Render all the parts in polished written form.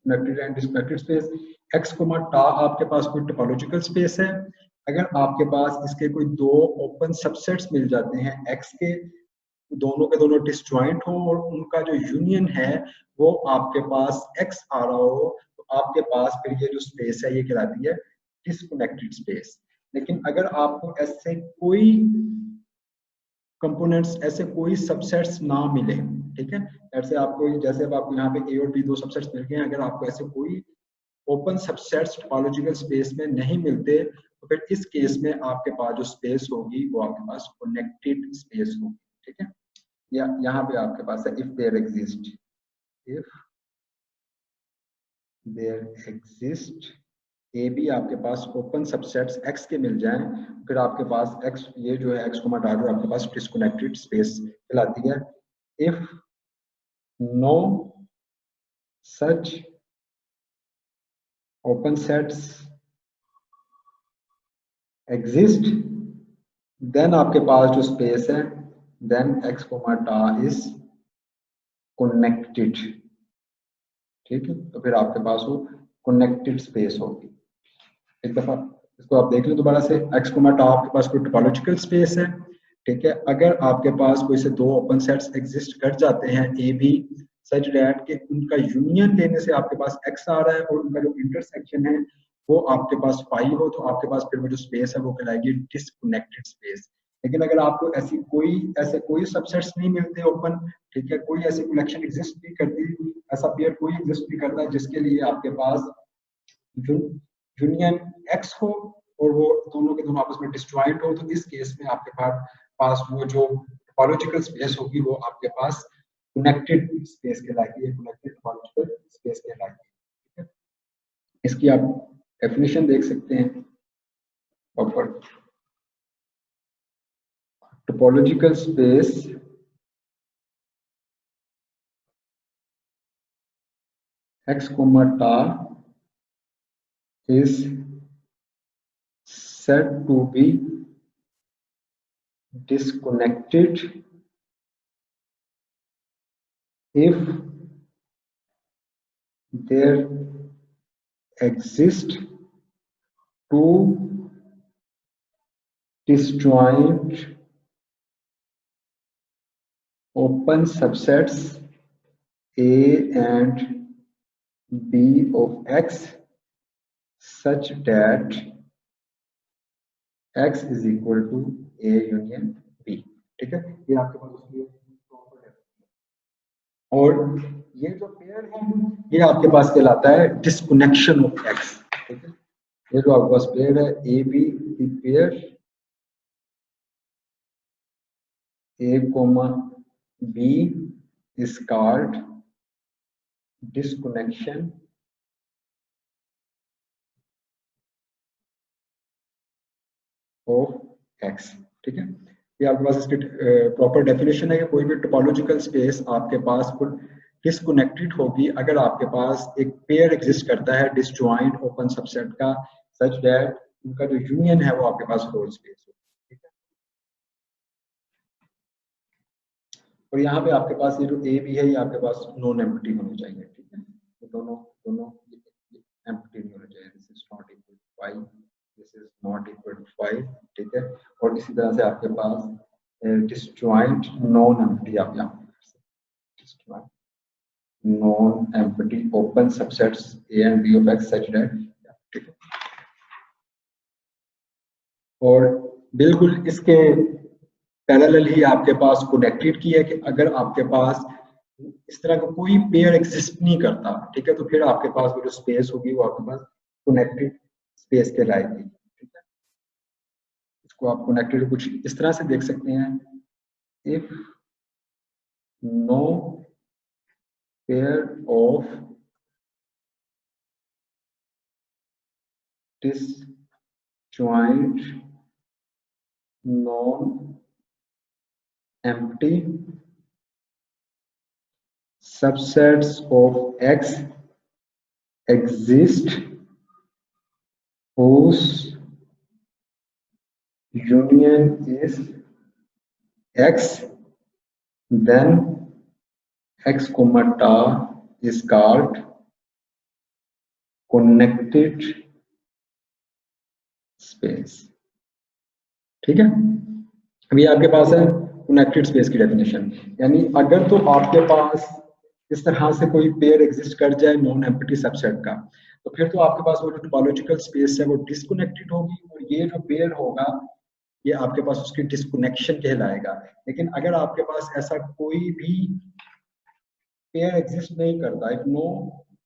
Connected and disconnected space. X comma tau आपके पास कोई topological space है। अगर आपके पास इसके कोई दो ओपन सबसेट्स मिल जाते हैं एक्स के, के दोनों डिसजॉइंट हो और उनका जो यूनियन है वो आपके पास एक्स आ रहा हो, तो आपके पास फिर ये जो स्पेस है ये कहलाती है डिस्कनेक्टेड स्पेस। लेकिन अगर आपको ऐसे कोई कंपोनेंट्स, ऐसे कोई सबसेट्स ना मिले, ठीक है, ऐसे आपको जैसे अब आपको यहाँ पे ए और बी दो सबसेट्स मिल गए हैं, अगर आपको ऐसे कोई ओपन सबसेट्स टोपोलॉजिकल स्पेस में नहीं मिलते, तो फिर इस केस में आपके पास जो स्पेस होगी वो आपके पास कनेक्टेड स्पेस होगी, ठीक है। या यहाँ पे आपके पास है if there exist, if there exist A B, आपके पास ओपन सबसेट्स एक्स के मिल जाएं, फिर आपके पास एक्स, ये जो है एक्स कोमा डॉट जो आपके पास डिस्कनेक्टेड स्पेस कहलाती है। If no such open sets exist, then आपके पास जो स्पेस है, then X comma tau is connected, ठीक है। तो फिर आपके पास वो कनेक्टेड स्पेस होगी। एक दफा इसको आप देख लें दोबारा से, एक्स कोमा टा आपके पास कोई टोपोलॉजिकल स्पेस है, ठीक है। अगर आपके पास कोई से दो ओपन सेट्स एग्जिस्ट कर जाते हैं ए बी, सच दैट कि उनका यूनियन लेने से आपके पास एक्स आ रहा है और उनका जो इंटरसेक्शन है वो आपके पास पाई हो, तो आपके पास फिर वो जो स्पेस है वो कहलाएगी डिस्कनेक्टेड स्पेस। लेकिन अगर आपको ऐसे कोई सबसेट्स नहीं मिलते ओपन, ठीक है, कोई ऐसी कलेक्शन एग्जिस्ट नहीं करती, ऐसा पेयर कोई एग्जिस्ट नहीं करता जिसके लिए आपके पास यूनियन एक्स हो और वो दोनों के दोनों आपस में डिस्जॉइंट हो, तो इस केस में आपके पास वो जो टोपोलॉजिकल स्पेस होगी वो आपके पास कनेक्टेड स्पेस कहलाएगी, कनेक्टेड टोपोलॉजिकल स्पेस कहलाएगी, ठीक है। इसकी आप डेफिनेशन देख सकते हैं ऊपर, टोपोलॉजिकल स्पेस एक्स कोमा टा is said to be disconnected if there exist two disjoint open subsets A and B of X such that X is equal to A union B, ठीक है। ये आपके पास उसकी प्रॉपर है। और ये जो पेयर है ये आपके पास कहलाता है डिस्कनेक्शन ऑफ एक्स, ठीक है। ये जो आपके पास पेयर है A B, pair A comma B is called disconnection of x, ठीक है। ये आपके पास इसकी प्रॉपर डेफिनेशन है कि कोई भी टोपोलॉजिकल स्पेस आपके पास डिस्कनेक्टेड होगी अगर आपके पास एक पेयर एग्जिस्ट करता है डिसजॉइंट ओपन सबसेट का, सच दैट उनका जो यूनियन है वो आपके पास होल स्पेस हो, ठीक है। और यहाँ पे आपके पास ये जो ए बी है ये आपके पास नॉन एम्प्टी होने चाहिए, ठीक है। तो दोनों दोनों एम्प्टी नहीं होने चाहिए, this is not equal to 5, this is not equal to 5, ठीक है। और इसी तरह से आपके पास डिसजॉइंट नॉन एम्प्टी, आप यहाँ disjoint non empty open subsets A and B of X such that, ठीक है। और बिल्कुल इसके पैरेलल ही आपके पास कनेक्टेड की है कि अगर आपके पास इस तरह का कोई पेयर एग्जिस्ट नहीं करता, ठीक है, तो फिर आपके पास वो जो स्पेस होगी वो आपके पास कनेक्टेड स्पेस कहलाएगी, ठीक है। इसको आप कनेक्टेड कुछ इस तरह से देख सकते हैं, if no pair of disjoint non empty subsets of X exist whose union is X, then X comma ta is called connected space. ठीक है, अभी आपके पास है कनेक्टेड स्पेस की डेफिनेशन, यानी अगर तो आपके पास इस तरह से कोई पेयर एग्जिस्ट कर जाए नॉन एम्प्टी सबसेट का, तो फिर तो आपके पास वो जो टोपोलॉजिकल स्पेस है वो डिस्कनेक्टेड होगी, और ये जो पेयर होगा ये आपके पास उसकी डिस्कनेक्शन कहलाएगा। लेकिन अगर आपके पास ऐसा कोई भी पेयर एग्जिस्ट नहीं करता, if no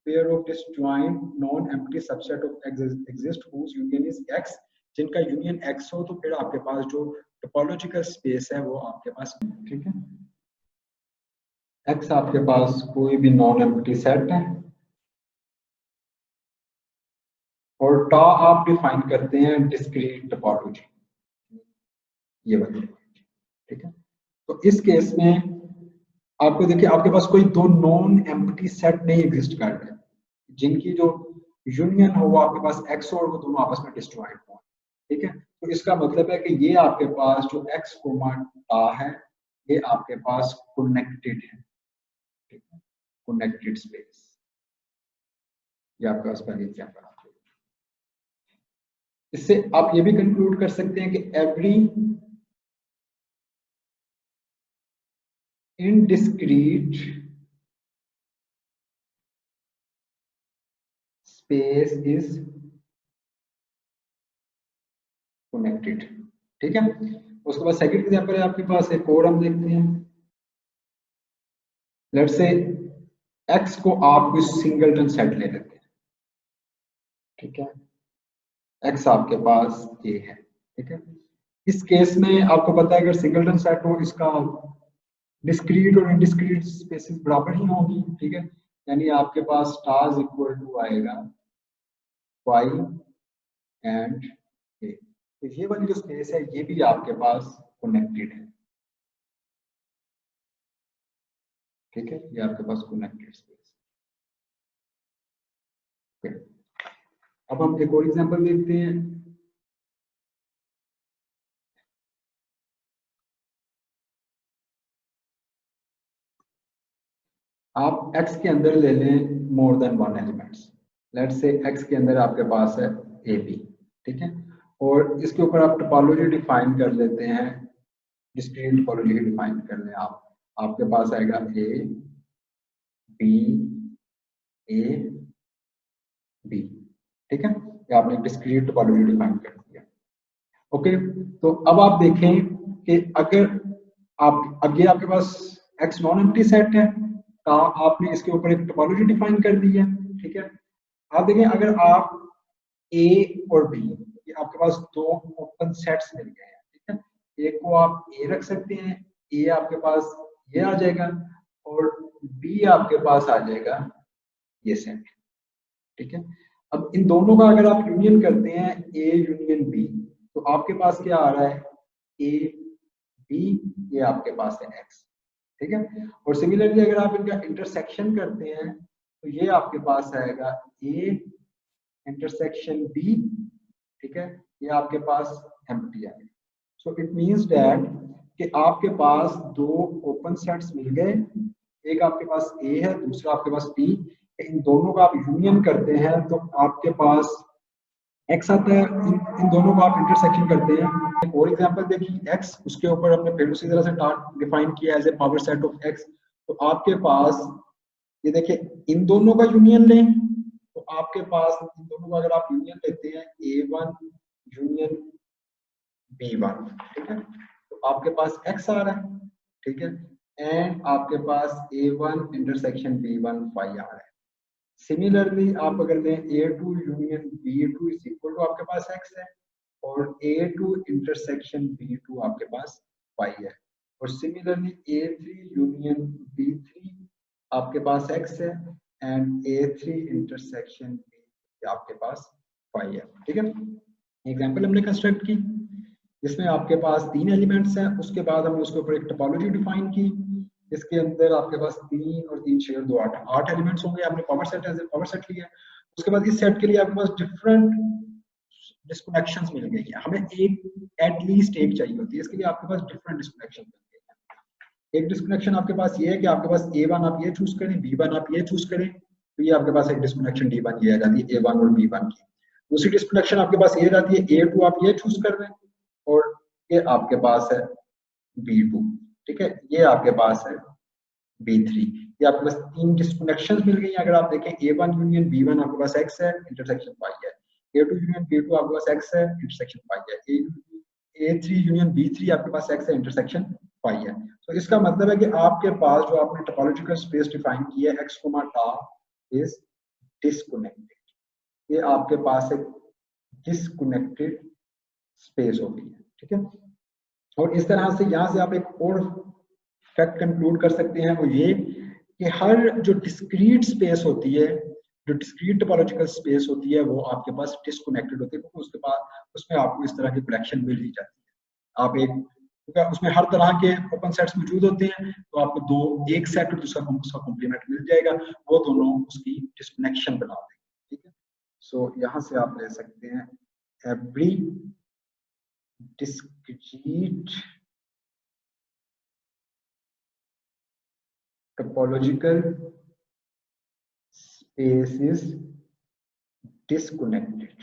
pair of disjoint non empty subset of exist whose union is X, जिनका यूनियन एक्स हो, तो फिर आपके पास जो टोपोलॉजिकल स्पेस है वो आपके पास, ठीक है, एक्स आपके पास कोई भी नॉन एम्प्टी सेट है, और टा आप डिफाइन करते हैं डिस्क्रीट टोपोलॉजी, ये वाली, ठीक है। तो इस केस में आपको देखिए आपके पास कोई दो नॉन एम्प्टी सेट नहीं एग्जिस्ट कर रहे जिनकी जो यूनियन हो वो आपके पास एक्स और वो दोनों आपस में डिस्जॉइंट हो, ठीक है। तो इसका मतलब है कि ये आपके पास जो एक्स कोमा टा है ये आपके पास कनेक्टेड है, ठीक है, कनेक्टेड स्पेस, ये आपके पास पहले क्या कहा। इससे आप ये भी कंक्लूड कर सकते हैं कि every indiscrete space is connected, ठीक है। उसके बाद सेकंड एग्जांपल है आपके पास, एक और हम देखते हैं। लेट्स से x को आप कोई सिंगलटन सेट ले लेते हैं, ठीक है, x आपके पास a है, ठीक है। इस केस में आपको पता है अगर सिंगलटन सेट हो इसका डिस्क्रीट और इनडिस्क्रीट स्पेसेस बराबर ही होंगी, ठीक है, यानी आपके पास स्टार्स इक्वल टू आएगा y एंड a, तो ये वाली जो स्पेस है ये भी आपके पास कनेक्टेड है, ठीक है, ये आपके पास कनेक्टेड स्पेस। ओके, अब हम एक और एग्जांपल देखते हैं। आप x के अंदर ले लें more than one elements, let's say x के अंदर आपके पास है ए बी, ठीक है, और इसके ऊपर आप टोपोलॉजी डिफाइन कर लेते हैं, डिस्क्रीट टोपोलॉजी डिफाइन कर लें आप, आपके पास आएगा ए बी ए बी, ठीक है, ये आपने डिस्क्रीट टोपोलॉजी डिफाइन कर दिया। ओके, तो अब आप देखें कि अगर आप अब ये आपके पास x नॉन एम्प्टी सेट है, तो आपने इसके ऊपर एक टोपोलॉजी डिफाइन कर दी है, ठीक है। आप देखें अगर आप a और b ये आपके पास दो ओपन सेट्स मिल गए हैं, ठीक है, एक को आप a रख सकते हैं, a आपके पास ये आ जाएगा और b आपके पास आ जाएगा ये सेट, ठीक है। अब इन दोनों का अगर आप यूनियन करते हैं a यूनियन b, तो आपके पास क्या आ रहा है a b, ये आपके पास है x, ठीक है। और सिमिलरली अगर आप इनका इंटरसेक्शन करते हैं तो ये आपके पास आएगा a इंटरसेक्शन b, ठीक है, ये आपके पास एम्प्टी आएगा। सो इट मींस दैट कि आपके पास दो ओपन सेट्स मिल गए, एक आपके पास a है दूसरा आपके पास b, इन दोनों का आप यूनियन करते हैं तो आपके पास x आता है, इन दोनों को आप इंटरसेक्शन करते हैं। एक और एग्जांपल देखिए x, उसके ऊपर हमने फिर उसी तरह से डिफाइन किया as a power set of x, तो आपके पास ये देखिए इन दोनों का यूनियन लें तो आपके पास इन दोनों का अगर आप यूनियन लेते हैं a1 यूनियन b1, ठीक है, तो आपके पास x आ रहा है, ठीक है, एंड आपके पास a1 इंटरसेक्शन b1 फाई आ रहा है। सिमिलरली आप अगर लें a2 union b2 is equal to आपके पास x है, और a2 इंटरसेक्शन b2 आपके पास y है, और सिमिलरली a3 यूनियन b3 आपके पास x है एंड a3 इंटरसेक्शन b आपके पास y है, ठीक है। एग्जांपल हमने कंस्ट्रक्ट की जिसमें आपके पास तीन एलिमेंट्स हैं, उसके बाद हमने उसके ऊपर एक टोपोलॉजी डिफाइन की, इसके अंदर आपके पास 3 और 3 शेयर 2 8 एलिमेंट्स होंगे, आपने power set as a power set लिया। उसके बाद इस सेट के लिए आपके पास डिफरेंट डिस्कनेक्शंस मिल गई हैं, हमें एक एटलीस्ट एक चाहिए होती है, इसके लिए आपके पास डिफरेंट डिस्कनेक्शन मिल गई हैं। एक डिस्कनेक्शन आपके पास ये है कि आपके पास a1 आप ये चूज करें, b1 आप ये चूज करें, तो ये आपके पास एक डिस्कनेक्शन D1 ये आ जाती है A1 और B1 की। दूसरी डिस्कनेक्शन आपके पास ये जाती है A2, आप ये चूज कर रहे हैं, और ये आपके पास है B2, ठीक है, ये आपके पास है B3। ये आपके पास तीन डिस्कनेक्शंस मिल गई हैं। अगर आप देखें A1 यूनियन B1 आपके पास X है, इंटरसेक्शन Y है। A2 यूनियन B2 आपके पास X है, इंटरसेक्शन Y है। A3 यूनियन B3 आपके पास X है, इंटरसेक्शन Y है। तो इसका मतलब है कि आपके पास जो आपने टोपोलॉजिकल स्पेस डिफाइन की है X, टा इज डिस्कनेक्टेड, ये आपके पास एक डिस्कनेक्टेड स्पेस होती है, ठीक है। और इस तरह से यहाँ से आप एक और फैक्ट कंक्लूड कर सकते हैं, वो ये कि हर जो डिस्क्रीट स्पेस होती है, जो डिस्क्रीट टोपोलॉजिकल स्पेस होती है, वो आपके पास डिस्कनेक्टेड होती है, क्योंकि उसके पास उसमें आपको इस तरह की कलेक्शन मिल ही जाती है। आप एक, क्योंकि उसमें हर तरह के ओपन सेट्स मौजूद होते हैं, तो आपको दो, एक सेट और दूसरा उसका कॉम्प्लीमेंट मिल जाएगा, वो दोनों उसकी डिस्कनेक्शन बना देंगे, ठीक है। सो यहाँ से आप ले सकते हैं every discrete topological space is disconnected,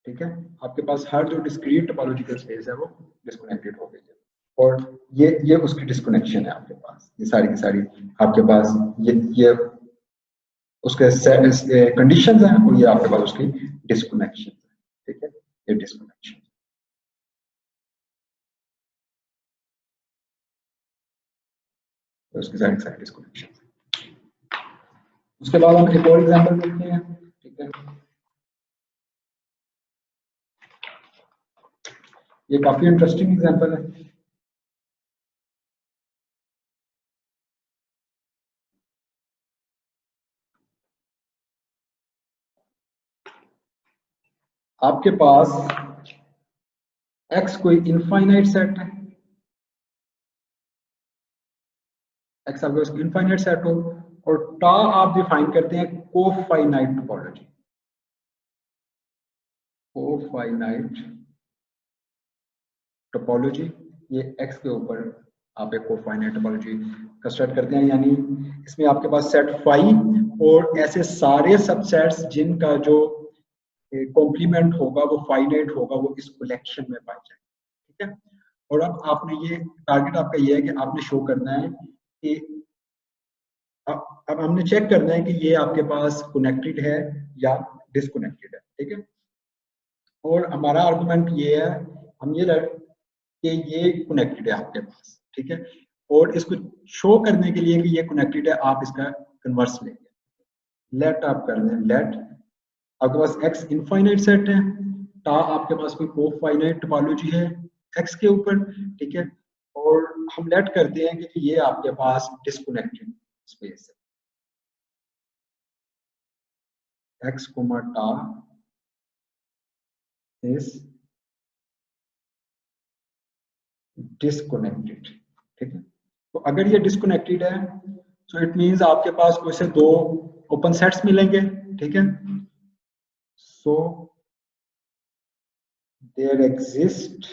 ठीक है। आपके पास हर जो डिस्क्रीट टोपोलॉजिकल स्पेस है वो डिस्कनेक्टेड हो गई है, और ये उसकी डिस्कनेक्शन है आपके पास, ये सारी की सारी आपके पास ये उसके कंडीशंस हैं, और ये आपके पास उसकी डिस्कनेक्शन है, ठीक है, ये डिस्कनेक्शन, उसकी सारी सारी डिस्कनेक्शन। उसके बाद हम एक और एग्जांपल देखते हैं, ठीक है। ये काफी इंटरेस्टिंग एग्जांपल है। आपके पास x कोई इनफाइनाइट सेट है, x आपके पास इनफाइनाइट सेट हो, और टा आप डिफाइन करते हैं कोफाइनाइट टोपोलॉजी, कोफाइनाइट टोपोलॉजी, ये x के ऊपर आप एक कोफाइनाइट टोपोलॉजी कंस्ट्रक्ट करते हैं, यानी इसमें आपके पास सेट फाई और ऐसे सारे सबसेट्स जिनका जो कॉम्प्लीमेंट होगा वो फाइनाइट होगा, वो इस कलेक्शन में पाए जाए, ठीक है। और अब आपने ये टारगेट आपका ये है कि आपने शो करना है कि अब हमने चेक करना है कि ये आपके पास कनेक्टेड है या डिसकनेक्टेड है, ठीक है। और हमारा आर्गुमेंट ये है, हम ये कि ये कनेक्टेड है आपके पास, ठीक है। और इसको शो करने के लिए कि ये कनेक्टेड है, आप इसका कन्वर्स लेंगे। लेट आप कर लें, लेट आपके पास x इनफाइनाइट सेट है, टा आपके पास कोई कोफाइनाइट टोपोलॉजी है x के ऊपर, ठीक है। और हम लेट करते हैं कि ये आपके पास डिस्कनेक्टेड स्पेस है, x टा इज डिस्कनेक्टेड, ठीक है। तो अगर ये डिस्कनेक्टेड है, सो इट मींस आपके पास कोई से दो ओपन सेट्स मिलेंगे, ठीक है। So there exist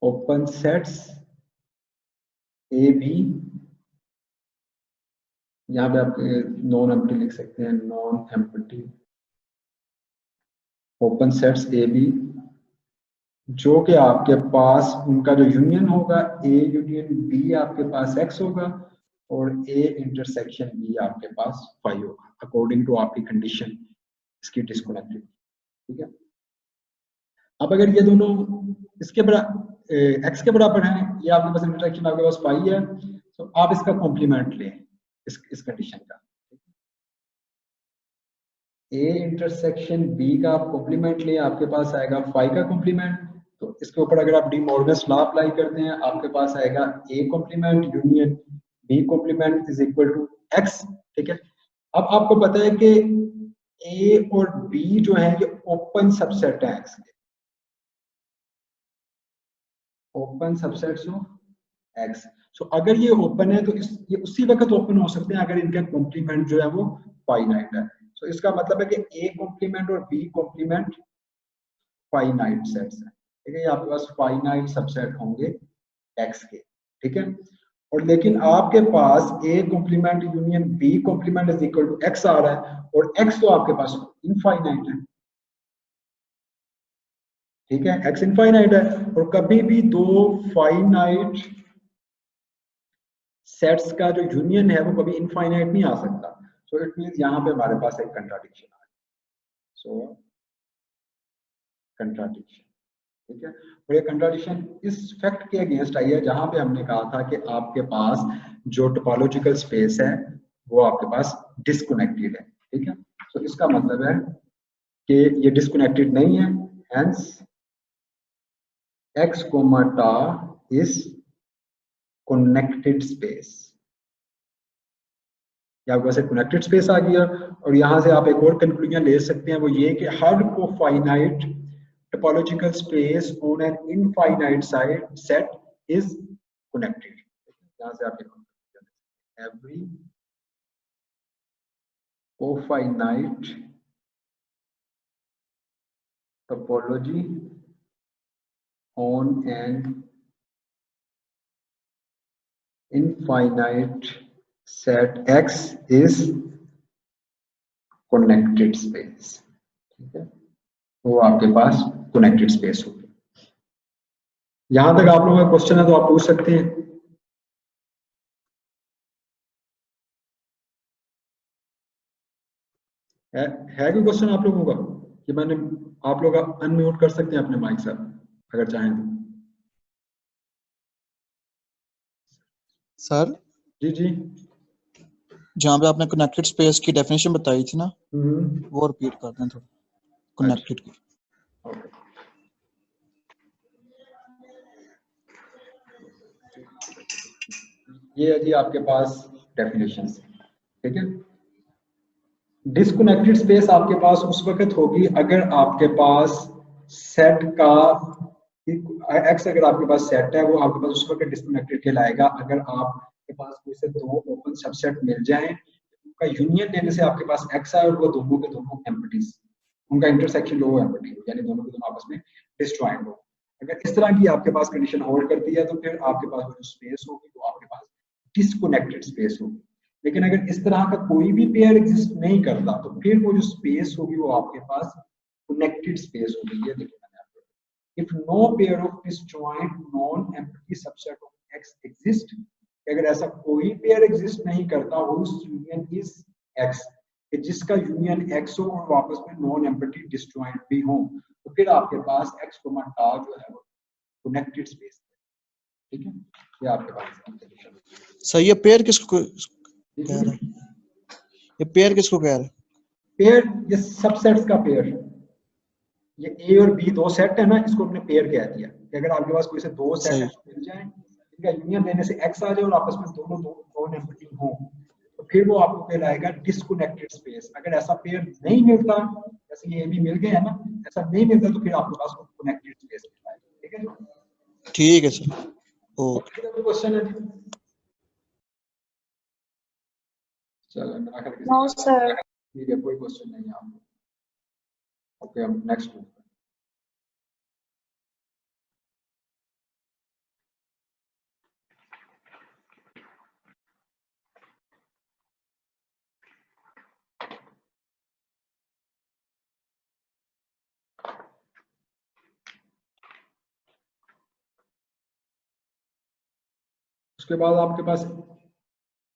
open sets A B, यहाँ पे आप नॉन एम्प्टी लिख सकते हैं, non empty open sets A B, जो कि आपके पास उनका जो यूनियन होगा ए यूनियन बी आपके पास x होगा, और ए इंटरसेक्शन बी आपके पास फाई होगा, अकॉर्डिंग टू आपकी कंडीशन इसकी डिस्कनेक्टेड, ठीक है। अब अगर ये दोनों इसके बराबर x के बराबर हैं, ये आपके पास इंटरसेक्शन आपके पास फाई है, तो आप इसका कॉम्प्लीमेंट लें इस कंडीशन का, ए इंटरसेक्शन बी का आप कॉम्प्लीमेंट लें, आपके पास आएगा फाई का कॉम्प्लीमेंट। तो इसके ऊपर अगर आप डी मॉर्गन्स लॉ अप्लाई करते हैं, आपके पास आएगा A complement union B complement is equal to X, ठीक है। अब आपको पता है कि ए और बी जो है ये ओपन सबसेट है एक्स के, ओपन सबसेट्स ऑफ एक्स। सो अगर ये ओपन है तो ये उसी वक्त ओपन हो सकते हैं अगर इनका कॉम्प्लीमेंट जो है वो फाइनाइट है। तो इसका मतलब है कि ए कॉम्प्लीमेंट और बी कॉम्प्लीमेंट फाइनाइट सेट्स है, ठीक है। ये आपके पास फाइनाइट सबसेट होंगे एक्स के, ठीक है। और लेकिन आपके पास A complement union B complement is equal to X आ रहा है और X तो आपके पास इनफाइनाइट है, ठीक है, X इनफाइनाइट है और कभी भी दो फाइनाइट सेट्स का जो यूनियन है वो कभी इनफाइनाइट नहीं आ सकता। सो इट मींस यहाँ पे हमारे पास एक कंट्राडिक्शन आ गया। सो कंट्राडिक्शन, ठीक है, और ये कंट्राडिक्शन इस फैक्ट के अगेंस्ट आई है जहां पे हमने कहा था कि आपके पास जो टोपोलॉजिकल स्पेस है वो आपके पास डिस्कनेक्टेड है, ठीक है। तो इसका मतलब है कि ये डिस्कनेक्टेड नहीं है, हेंस x टा इज कनेक्टेड स्पेस। आपके पास एक कनेक्टेड स्पेस आ गया और यहां से आप एक और कंक्लूजन ले सकते हैं, वो ये कि हर cofinite topological space on an infinite set is connected. यहां से आप every cofinite topology on an infinite set X is connected space, ठीक है, वो आपके पास connected space होगी। यहां तक आप लोगों का क्वेश्चन है तो आप पूछ सकते हैं। है कोई क्वेश्चन आप लोगों का? कि मैंने आप लोग अनम्यूट कर सकते हैं अपने माइक से अगर चाहें तो। सर जी जी, जहाँ पे आपने कनेक्टेड स्पेस की डेफिनेशन बताई थी ना, वो रिपीट कर दें थोड़ा कनेक्टेड की। ये है जी आपके पास डेफिनेशंस, ठीक है। डिस्कनेक्टेड स्पेस आपके पास उस वक्त होगी अगर आपके पास सेट का x, अगर आपके पास सेट है वो आपके पास उस वक्त डिस्कनेक्टेड कहलाएगा अगर आपके पास कोई से दो ओपन सबसेट मिल जाएं, उनका यूनियन लेने से आपके पास x है और वो दोनों के दोनों एम्प्टीज, उनका इंटरसेक्शन लो एम्प्टी हो, यानी दोनों के दोनों आपस में डिस्जॉइंट हो। अगर इस तरह की आपके पास कंडीशन होल्ड करती है तो फिर आपके पास जो स्पेस होगी वो आपके पास डिस्कनेक्टेड स्पेस होगी। लेकिन अगर इस तरह का कोई भी पेयर एग्जिस्ट नहीं करता तो फिर वो जो स्पेस होगी वो आपके पास कनेक्टेड स्पेस होगी। ये देखिए मैंने आपको, if no pair of disjoint non empty subset of x exist, अगर ऐसा कोई पेयर एग्जिस्ट नहीं करता उस यूनियन इज x, कि जिसका यूनियन x हो और वापस में नॉन एम्प्टी डिसजॉइंट भी हो, तो फिर आपके पास x टा जो है वो कनेक्टेड स्पेस, ठीक है। ये आपके पास सर ये पेयर किसको कह रहा है? ये पेयर किसको कह रहा है? पेयर ये सबसेट्स का पेयर, ये ए और बी दो सेट है ना, इसको हमने पेयर कह दिया कि अगर आपके पास कोई से दो सेट मिल जाए, इनका यूनियन लेने से x आ जाए और आपस में दोनों नॉन एम्प्टी हो, तो फिर वो आपको कहलाएगा डिस्कनेक्टेड स्पेस। अगर ऐसा पेयर नहीं मिलता, जैसे ये भी मिल गया है ना, ऐसा नहीं मिलता तो फिर आपके पास कनेक्टेड स्पेस मिलता है, ठीक है सर। ओके, क्वेश्चन है चलो नो सर, ठीक है, कोई क्वेश्चन नहीं है आपको। ओके, हम नेक्स्ट उसके बाद आपके पास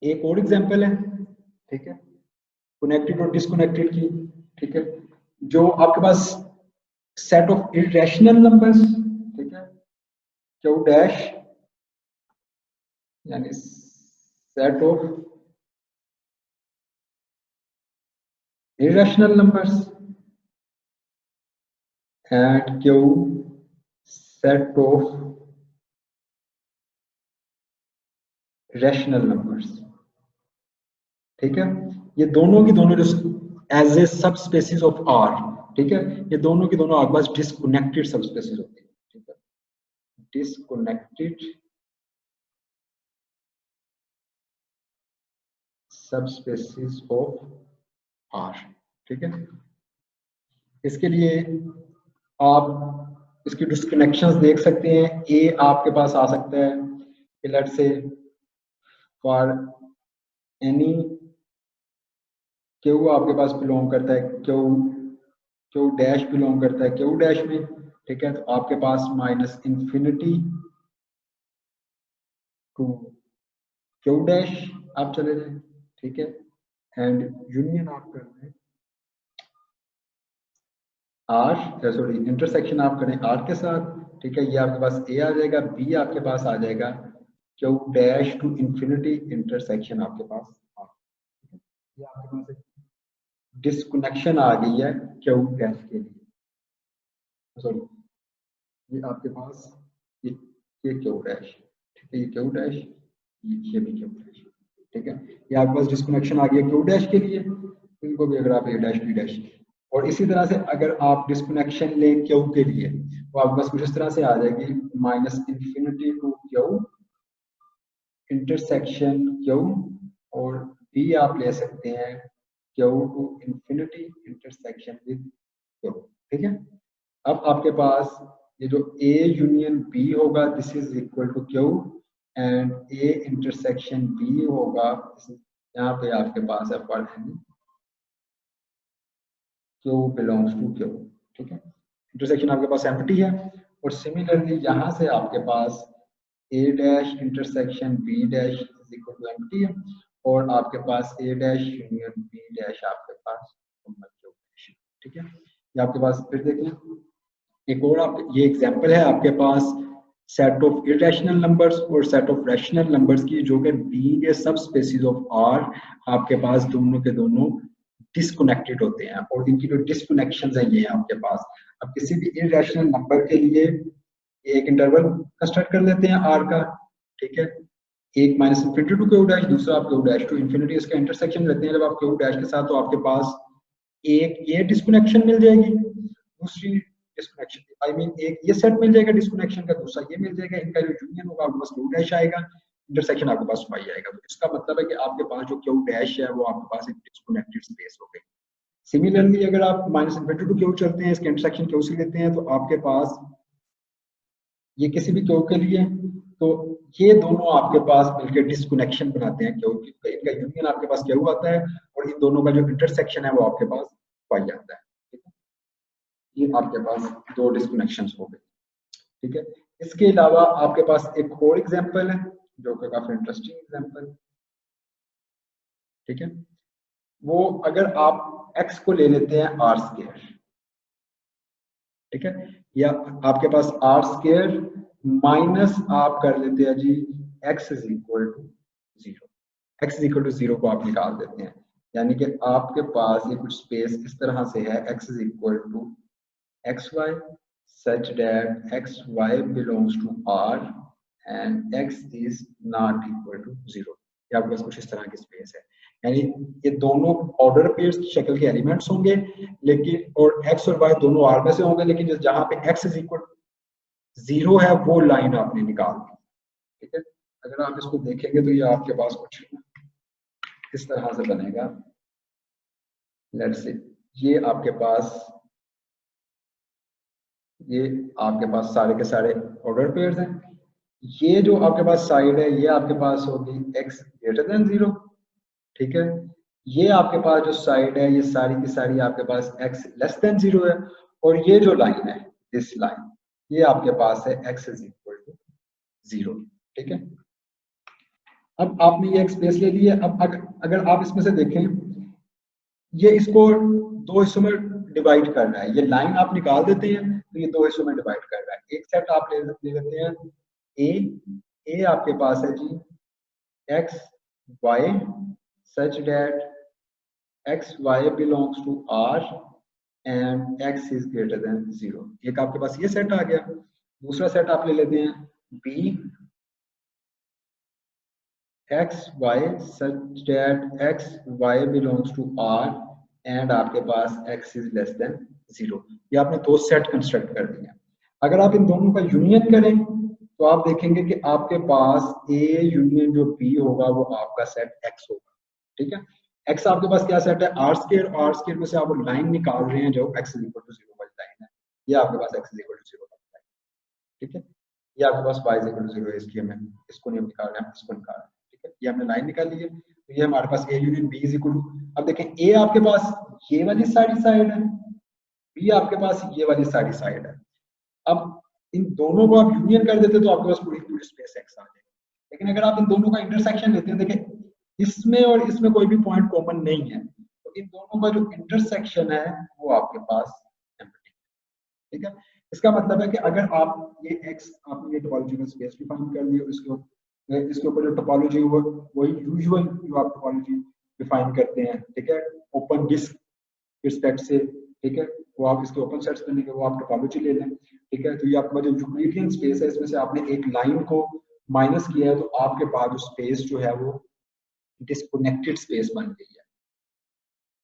एक और एग्जांपल है, ठीक है, कनेक्टेड और डिस्कनेक्टेड की, ठीक है, जो आपके पास सेट ऑफ इरेशनल नंबर्स, ठीक है, क्यू डैश यानी set of irrational numbers and Q set of rational numbers, ठीक है, ये दोनों की दोनों एज ए सब स्पेसिस ऑफ आर, ठीक है, ये दोनों की दोनों आपके पास डिस्कनेक्टेड सब स्पेसिस होती है, ठीक है, डिस्कनेक्टेड सब स्पेसिस ऑफ आर, ठीक है। इसके लिए आप इसकी डिस्कनेक्शंस देख सकते हैं। ए आपके पास आ सकता है कि let's say for any Q आपके पास बिलोंग करता है, क्यू डैश बिलोंग करता है क्यू डैश में, ठीक है। तो आपके पास minus infinity to Q dash आप चले जाए, ठीक है। एंड यूनियन आप कर दें आर, सॉरी इंटरसेक्शन आप करें आर के साथ, ठीक है। ये आपके पास ए आ जाएगा, बी आपके पास आ जाएगा Q dash to infinity intersection आपके पास आर, ठीक है। ये आपके पास डिस्कनेक्शन आ गई है क्यू डैश के लिए, सॉरी ये आपके पास ये क्यू डैश, ठीक है, ये क्यू डैश, ये भी क्यू डैश, ठीक है। ये आपके पास डिस्कनेक्शन आ गया क्यू डैश के लिए, इनको भी अगर आप ए डैश बी डैश, और इसी तरह से अगर आप डिस्कनेक्शन लें क्यू के लिए तो आपके पास कुछ इस तरह से आ जाएगी minus infinity to Q intersection Q, और बी आप ले सकते हैं Q to infinity intersection with Q, ठीक है। अब आपके पास ये जो ए यूनियन बी होगा this is equal to Q, and A intersection B होगा, यहाँ पे आपके पास है for any Q belongs to Q, ठीक है। इंटरसेक्शन आपके पास एम्प्टी है, और सिमिलरली यहाँ से आपके पास A dash intersection B dash is equal to empty है, और आपके पास A dash union B dash आपके पास क्यू, ठीक है। ये आपके पास फिर देखें एक और, आप ये एग्जांपल है आपके पास सेट ऑफ इरेशनल नंबर्स और सेट ऑफ रैशनल नंबर्स की, जो कि बीइंग ए सब स्पेसीज ऑफ आर आपके पास दोनों के दोनों डिस्कनेक्टेड होते हैं, और इनकी जो डिस्कनेक्शंस हैं ये आपके पास। अब किसी भी इरेशनल नंबर के लिए एक इंटरवल कंस्ट्रक्ट कर लेते हैं आर का, ठीक है। एक minus infinity to Q dash, दूसरा आप क्यू डैश टू इंफिनिटी, इसका इंटरसेक्शन लेते हैं जब आप क्यू डैश के साथ, तो आपके पास एक ये डिस्कनेक्शन मिल जाएगी, दूसरी डिस्कनेक्शन आई मीन एक ये सेट मिल जाएगा डिस्कनेक्शन का, दूसरा ये मिल जाएगा, इनका जो यूनियन होगा आपके पास क्यू डैश आएगा, इंटरसेक्शन आपके पास वाई आएगा। तो इसका मतलब है कि आपके पास जो क्यू डैश है वो आपके पास एक डिस्कनेक्टेड स्पेस हो गई। सिमिलरली अगर आप माइनस इनफिनिटी टू क्यू चलते हैं, इसके इंटरसेक्शन क्यू से लेते हैं, तो आपके पास ये किसी भी क्यू के लिए, तो ये दोनों आपके पास मिलकर डिस्कनेक्शन बनाते हैं क्यू, इनका यूनियन आपके पास क्यू आता है, और इन दोनों का जो इंटरसेक्शन है वो आपके पास वाई आता है, ठीक है। ये आपके पास दो डिस्कनेक्शंस हो गए, ठीक है। इसके अलावा आपके पास एक और एग्जांपल है जो कि काफी इंटरेस्टिंग एग्जांपल, ठीक है। वो अगर आप x को ले लेते हैं आर स्क्वायर, ठीक है, या आपके पास आर स्क्वायर माइनस आप कर लेते हैं G x is equal to zero, x is equal to zero को आप निकाल देते हैं, यानी कि आपके पास ये कुछ स्पेस इस तरह से है x is equal to xy such that xy belongs to R and x is not equal to 0। ये आपके पास कुछ इस तरह की स्पेस है, यानी ये दोनों ऑर्डर पेयर्स की शक्ल के एलिमेंट्स होंगे, लेकिन और x और y दोनों R में से होंगे, लेकिन जहां पे x इज इक्वल 0 है वो लाइन आपने निकाल दी, ठीक है। अगर आप इसको देखेंगे तो ये आपके पास कुछ इस तरह से बनेगा। लेट्स से ये आपके पास ये आपके पास सारे के सारे ऑर्डर पेयर्स हैं, ये जो आपके पास साइड है ये आपके पास होगी x ग्रेटर देन 0, ठीक है। ये आपके पास जो साइड है ये सारी की सारी आपके पास x लेस देन 0 है, और ये जो लाइन है दिस लाइन ये आपके पास है x इज इक्वल टू 0, ठीक है। अब आपने ये स्पेस ले ली है। अब अगर आप इसमें से देखें ये इसको दो हिस्सों में डिवाइड कर रहा है, ये लाइन आप निकाल देते हैं तो ये दो हिस्सों में डिवाइड कर रहा है। एक सेट आप ले लेते हैं ए आपके पास है जी x y such that x y belongs to R and x is greater than 0। एक आपके पास ये सेट आ गया। दूसरा सेट आप ले लेते हैं b x y such that x y belongs to R and आपके पास x इज लेस देन 0। ये आपने दो सेट कंस्ट्रक्ट कर दिए। अगर आप इन दोनों का यूनियन करें तो आप देखेंगे कि आपके पास A यूनियन जो B होगा वो आपका सेट X होगा, ठीक है। X आपके पास क्या सेट है R स्क्वायर में से आप लाइन निकाल रहे हैं जो X इज इक्वल टू 0 वाली लाइन है, ये आपके पास X इज इक्वल टू 0 वाली लाइन, ठीक है। ये आपके पास Y इज इक्वल टू 0 है, इसलिए मैं इसको नहीं निकाल रहा, इसको निकाल रहा हूं। ठीक है, ये हमने लाइन निकाली है, तो ये हमारे पास A union B is equal to, अब देखें A आपके पास ये वाली सारी साइड है, B आपके पास ये वाली सारी साइड है। अब इन दोनों को आप यूनियन कर देते तो आपके पास पूरी पूरी स्पेस X आ जाएगी। लेकिन अगर आप इन दोनों का इंटरसेक्शन लेते हैं, देखें इसमें और इसमें कोई भी पॉइंट कॉमन नहीं है, तो इन दोनों का जो इंटरसेक्शन है वो आपके पास एम्प्टी, ठीक है। इसका मतलब है कि अगर आप ये X आपने ये टोपोलॉजिकल स्पेस डिफाइन कर दी, इसके ऊपर जो टोपोलॉजी है वही यूजुअल जो आप टोपोलॉजी डिफाइन करते हैं, ठीक है, ओपन डिस्क रिस्पेक्ट से, ठीक है, वो आप इसके ओपन सेट्स करने के वो आप टोपोलॉजी ले लें, ठीक है। तो ये आपका जो यूक्लिडियन स्पेस है इसमें से आपने एक लाइन को माइनस किया है, तो आपके पास जो स्पेस जो है वो डिस्कनेक्टेड स्पेस बन गई है।